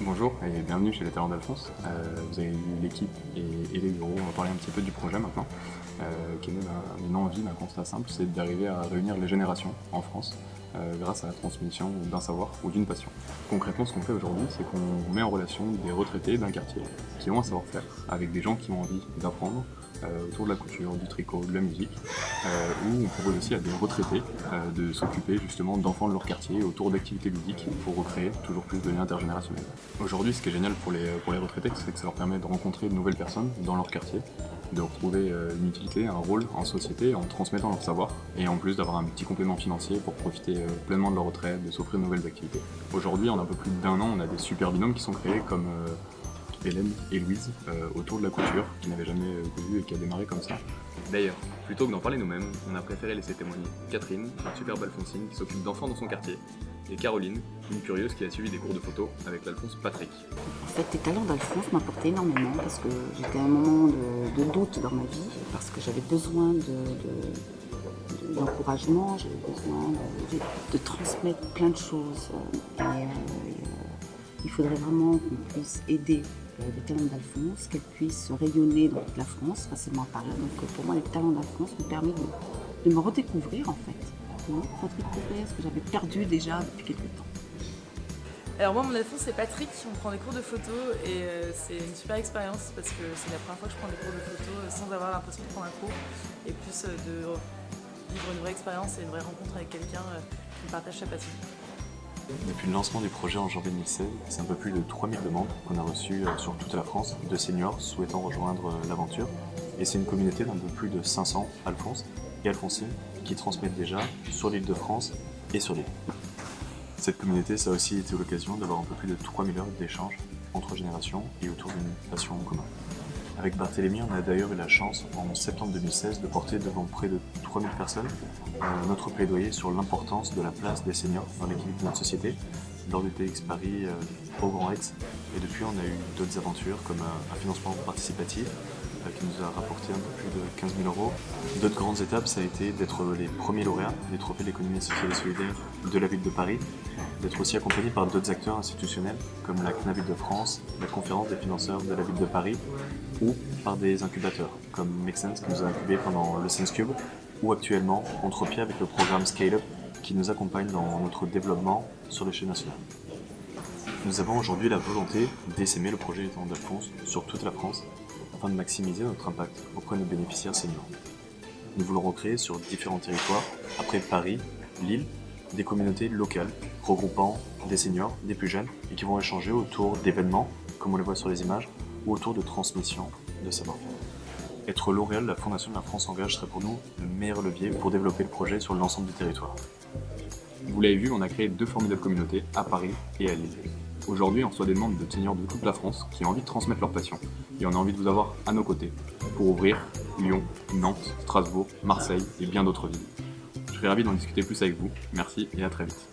Bonjour et bienvenue chez les Talents d'Alphonse. Vous avez eu l'équipe et les bureaux, on va parler un petit peu du projet maintenant, qui est né d'une envie, d'un constat simple, c'est d'arriver à réunir les générations en France grâce à la transmission d'un savoir ou d'une passion. Concrètement, ce qu'on fait aujourd'hui, c'est qu'on met en relation des retraités d'un quartier qui ont un savoir-faire avec des gens qui ont envie d'apprendre autour de la couture, du tricot, de la musique, où on propose aussi à des retraités de s'occuper justement d'enfants de leur quartier autour d'activités ludiques pour recréer toujours plus de liens intergénérationnels. Aujourd'hui, ce qui est génial pour les retraités, c'est que ça leur permet de rencontrer de nouvelles personnes dans leur quartier, de retrouver une utilité, un rôle en société en transmettant leur savoir, et en plus d'avoir un petit complément financier pour profiter pleinement de leur retraite, de s'offrir de nouvelles activités. Aujourd'hui, en un peu plus d'1 an, on a des super binômes qui sont créés comme Hélène et Louise autour de la couture, qui n'avaient jamais cousu et qui a démarré comme ça. D'ailleurs, plutôt que d'en parler nous-mêmes, on a préféré laisser témoigner Catherine, une superbe alphonsine qui s'occupe d'enfants dans son quartier, et Caroline, une curieuse qui a suivi des cours de photo avec l'Alphonse Patrick. En fait, les talents d'Alphonse m'apportaient énormément parce que j'étais à un moment de doute dans ma vie, parce que j'avais besoin d'encouragement, j'avais besoin de transmettre plein de choses. Il faudrait vraiment qu'on puisse aider les talents d'Alphonse, qu'elles puissent rayonner dans toute la France, facilement parler. Donc pour moi, les talents d'Alphonse m'ont permis de me redécouvrir en fait. Redécouvrir ce que j'avais perdu déjà depuis quelques temps. Alors moi, mon Alphonse, c'est Patrick, on prend des cours de photo et c'est une super expérience parce que c'est la première fois que je prends des cours de photo sans avoir l'impression de prendre un cours et plus de vivre une vraie expérience et une vraie rencontre avec quelqu'un qui partage sa passion. Depuis le lancement du projet en janvier 2016, c'est un peu plus de 3000 demandes qu'on a reçues sur toute la France de seniors souhaitant rejoindre l'aventure. Et c'est une communauté d'un peu plus de 500 Alphonse et Alphonsines qui transmettent déjà sur l'île de France et sur l'île. Cette communauté, ça a aussi été l'occasion d'avoir un peu plus de 3000 heures d'échanges entre générations et autour d'une passion en commun. Avec Barthélémy, on a d'ailleurs eu la chance, en septembre 2016, de porter devant près de 3000 personnes notre plaidoyer sur l'importance de la place des seniors dans l'équilibre de notre société lors du TX Paris au Grand Rex. Et depuis, on a eu d'autres aventures comme un financement participatif qui nous a rapporté un peu plus de 15 000 euros. D'autres grandes étapes, ça a été d'être les premiers lauréats des trophées de l'économie sociale et solidaire de la ville de Paris, d'être aussi accompagné par d'autres acteurs institutionnels comme la CNAV Île-de-France, la conférence des financeurs de la ville de Paris, ou par des incubateurs comme Make Sense qui nous a incubés pendant le Sense Cube, ou actuellement Entropia avec le programme Scale Up qui nous accompagne dans notre développement sur l'échelle nationale. Nous avons aujourd'hui la volonté d'essaimer le projet des Talents d'Alphonse sur toute la France afin de maximiser notre impact auprès de nos bénéficiaires seniors. Nous voulons recréer sur différents territoires, après Paris, Lille, des communautés locales regroupant des seniors, des plus jeunes et qui vont échanger autour d'événements, comme on le voit sur les images, ou autour de transmission de savoir-faire. Être lauréat de la Fondation de la France Engage serait pour nous le meilleur levier pour développer le projet sur l'ensemble du territoire. Vous l'avez vu, on a créé 2 formidables communautés à Paris et à Lille. Aujourd'hui, on reçoit des demandes de seniors de toute la France qui ont envie de transmettre leur passion. Et on a envie de vous avoir à nos côtés pour ouvrir Lyon, Nantes, Strasbourg, Marseille et bien d'autres villes. Je serais ravi d'en discuter plus avec vous. Merci et à très vite.